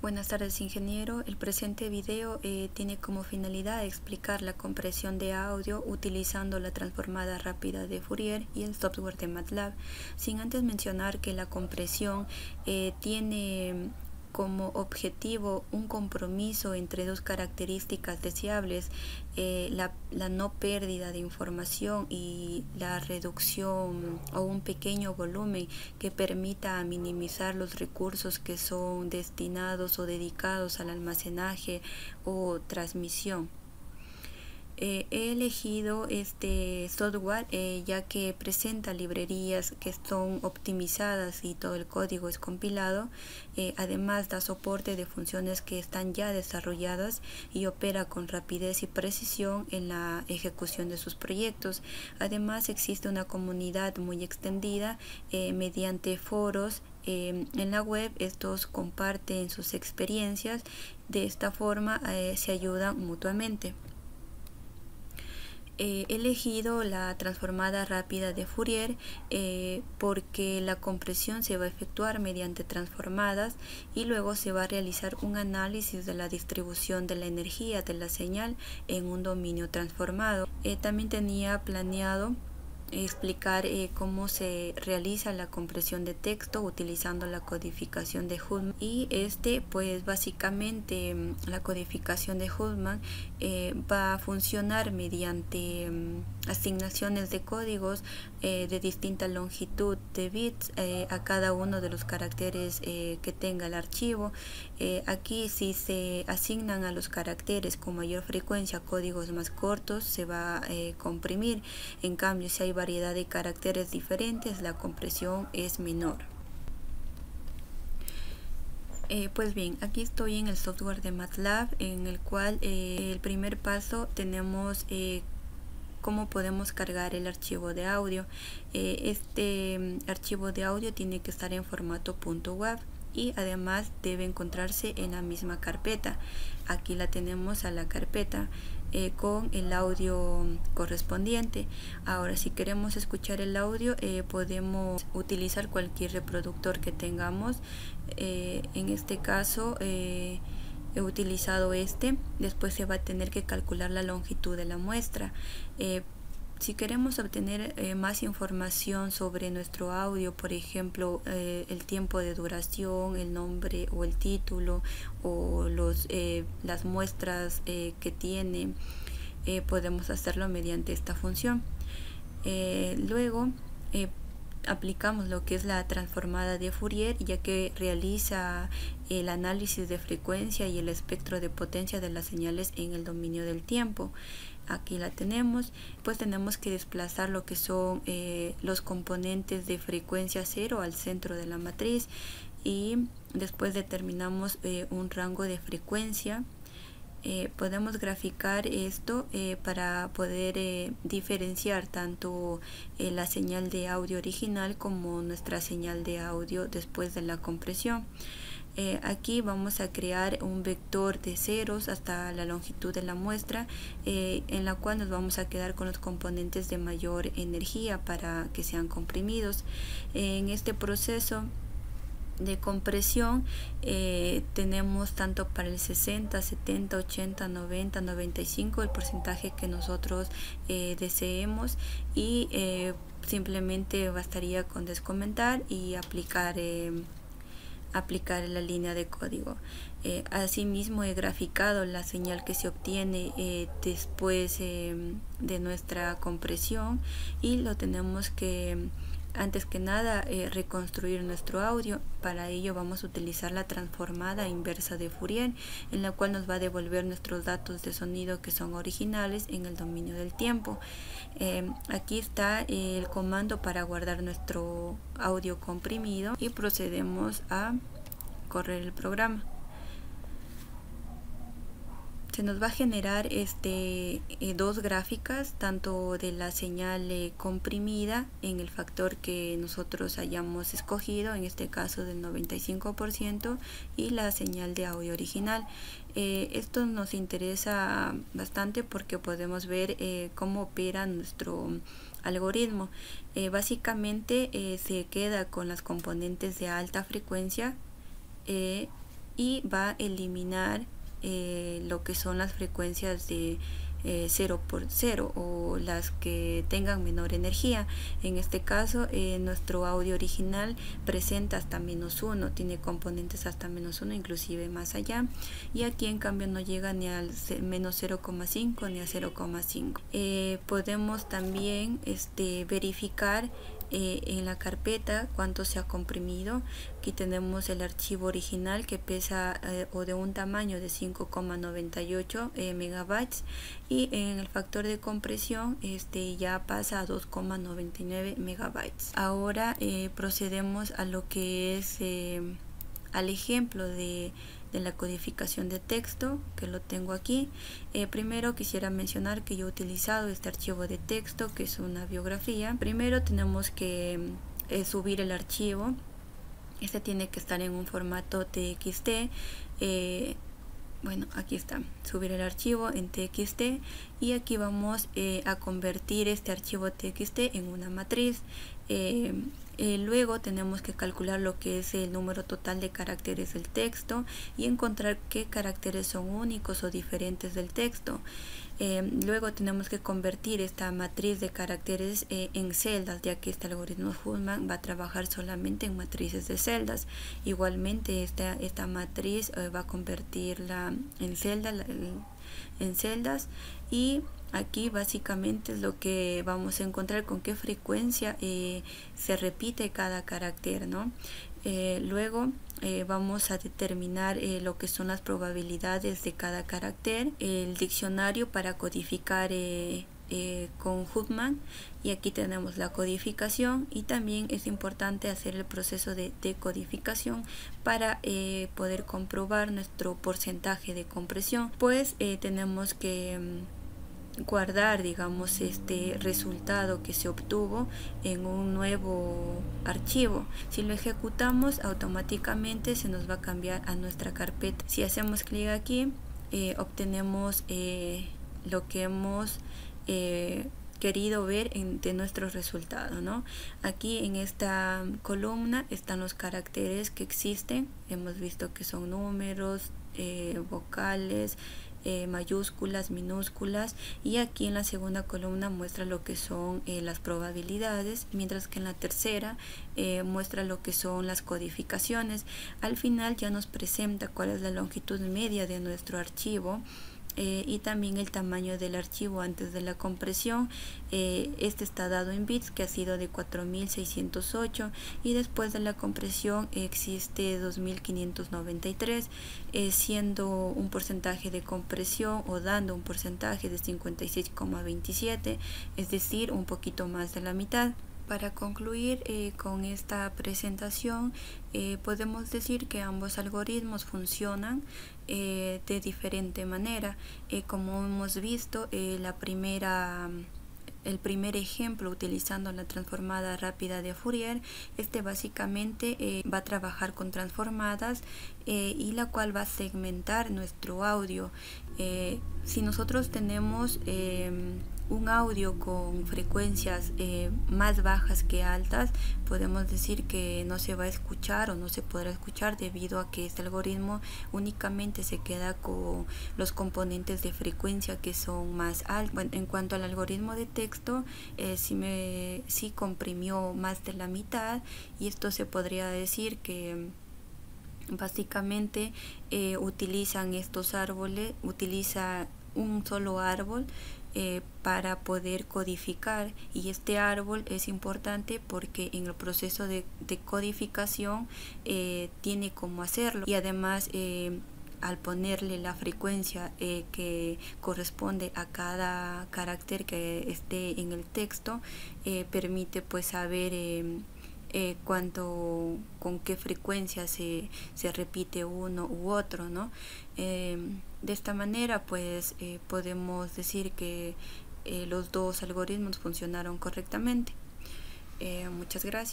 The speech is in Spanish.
Buenas tardes, ingeniero. El presente video tiene como finalidad explicar la compresión de audio utilizando la transformada rápida de Fourier y el software de MATLAB, sin antes mencionar que la compresión tiene como objetivo un compromiso entre dos características deseables, la no pérdida de información y la reducción o un pequeño volumen que permita minimizar los recursos que son destinados o dedicados al almacenaje o transmisión. He elegido este software ya que presenta librerías que son optimizadas y todo el código es compilado. Además da soporte de funciones que están ya desarrolladas y opera con rapidez y precisión en la ejecución de sus proyectos. Además existe una comunidad muy extendida mediante foros en la web. Estos comparten sus experiencias. De esta forma se ayudan mutuamente. He elegido la transformada rápida de Fourier porque la compresión se va a efectuar mediante transformadas y luego se va a realizar un análisis de la distribución de la energía de la señal en un dominio transformado. También tenía planeado explicar cómo se realiza la compresión de texto utilizando la codificación de Hullman, y pues básicamente la codificación de Hullman va a funcionar mediante asignaciones de códigos de distinta longitud de bits a cada uno de los caracteres que tenga el archivo. Aquí si se asignan a los caracteres con mayor frecuencia códigos más cortos, se va a comprimir. En cambio, si hay variedad de caracteres diferentes, la compresión es menor. Pues bien, aquí estoy en el software de MATLAB, en el cual el primer paso tenemos cómo podemos cargar el archivo de audio. Este archivo de audio tiene que estar en formato .wav y además debe encontrarse en la misma carpeta. Aquí la tenemos a la carpeta con el audio correspondiente. Ahora, si queremos escuchar el audio, podemos utilizar cualquier reproductor que tengamos. En este caso he utilizado después se va a tener que calcular la longitud de la muestra. Si queremos obtener más información sobre nuestro audio, por ejemplo, el tiempo de duración, el nombre o el título o las muestras que tiene, podemos hacerlo mediante esta función. Luego aplicamos lo que es la transformada de Fourier, ya que realiza el análisis de frecuencia y el espectro de potencia de las señales en el dominio del tiempo. Aquí la tenemos. Pues tenemos que desplazar lo que son los componentes de frecuencia 0 al centro de la matriz y después determinamos un rango de frecuencia. Podemos graficar esto para poder diferenciar tanto la señal de audio original como nuestra señal de audio después de la compresión. Aquí vamos a crear un vector de ceros hasta la longitud de la muestra, en la cual nos vamos a quedar con los componentes de mayor energía para que sean comprimidos. En este proceso de compresión tenemos tanto para el 60, 70, 80, 90, 95 el porcentaje que nosotros deseemos, y simplemente bastaría con descomentar y aplicar la línea de código. Asimismo he graficado la señal que se obtiene después de nuestra compresión, y lo tenemos que antes que nada reconstruir nuestro audio. Para ello vamos a utilizar la transformada inversa de Fourier, en la cual nos va a devolver nuestros datos de sonido que son originales en el dominio del tiempo. Aquí está el comando para guardar nuestro audio comprimido y procedemos a correr el programa. Se nos va a generar dos gráficas, tanto de la señal comprimida en el factor que nosotros hayamos escogido, en este caso del 95%, y la señal de audio original. Esto nos interesa bastante porque podemos ver cómo opera nuestro algoritmo. Básicamente se queda con las componentes de alta frecuencia y va a eliminar lo que son las frecuencias de 0 por 0 o las que tengan menor energía. En este caso nuestro audio original presenta hasta -1, tiene componentes hasta -1, inclusive más allá, y aquí en cambio no llega ni al -0,5 ni a 0,5. Podemos también verificar en la carpeta cuánto se ha comprimido. Aquí tenemos el archivo original que pesa o de un tamaño de 5,98 megabytes, y en el factor de compresión ya pasa a 2,99 megabytes. Ahora procedemos a lo que es al ejemplo de la codificación de texto, que lo tengo aquí. Primero quisiera mencionar que yo he utilizado este archivo de texto, que es una biografía. Primero tenemos que subir el archivo. Este tiene que estar en un formato TXT. Bueno, aquí está, subir el archivo en TXT, y aquí vamos a convertir este archivo TXT en una matriz. Luego tenemos que calcular lo que es el número total de caracteres del texto y encontrar qué caracteres son únicos o diferentes del texto. Luego tenemos que convertir esta matriz de caracteres en celdas, ya que este algoritmo Huffman va a trabajar solamente en matrices de celdas. Igualmente esta matriz va a convertirla en celdas, y aquí básicamente es lo que vamos a encontrar, con qué frecuencia se repite cada carácter, ¿no? Luego vamos a determinar lo que son las probabilidades de cada carácter, el diccionario para codificar con Huffman, y aquí tenemos la codificación, y también es importante hacer el proceso de decodificación para poder comprobar nuestro porcentaje de compresión. Pues tenemos que guardar, digamos, este resultado que se obtuvo en un nuevo archivo. Si lo ejecutamos, automáticamente se nos va a cambiar a nuestra carpeta. Si hacemos clic aquí, obtenemos lo que hemos querido ver de nuestro resultado, ¿no? Aquí en esta columna están los caracteres que existen. Hemos visto que son números, vocales, mayúsculas, minúsculas, y aquí en la segunda columna muestra lo que son las probabilidades, mientras que en la tercera muestra lo que son las codificaciones. Al final ya nos presenta cuál es la longitud media de nuestro archivo, y también el tamaño del archivo antes de la compresión. Este está dado en bits, que ha sido de 4608, y después de la compresión existe 2593, siendo un porcentaje de compresión o dando un porcentaje de 56,27, es decir, un poquito más de la mitad. Para concluir con esta presentación, podemos decir que ambos algoritmos funcionan de diferente manera. Como hemos visto, el primer ejemplo utilizando la transformada rápida de Fourier, básicamente va a trabajar con transformadas, y la cual va a segmentar nuestro audio. Si nosotros tenemos un audio con frecuencias más bajas que altas, podemos decir que no se va a escuchar o no se podrá escuchar, debido a que este algoritmo únicamente se queda con los componentes de frecuencia que son más altos. Bueno, en cuanto al algoritmo de texto, sí comprimió más de la mitad, y esto se podría decir que básicamente utilizan estos árboles, utiliza un solo árbol para poder codificar, y este árbol es importante porque en el proceso de codificación tiene cómo hacerlo, y además al ponerle la frecuencia que corresponde a cada carácter que esté en el texto, permite pues saber con qué frecuencia se repite uno u otro, ¿no? De esta manera pues podemos decir que los dos algoritmos funcionaron correctamente. Muchas gracias.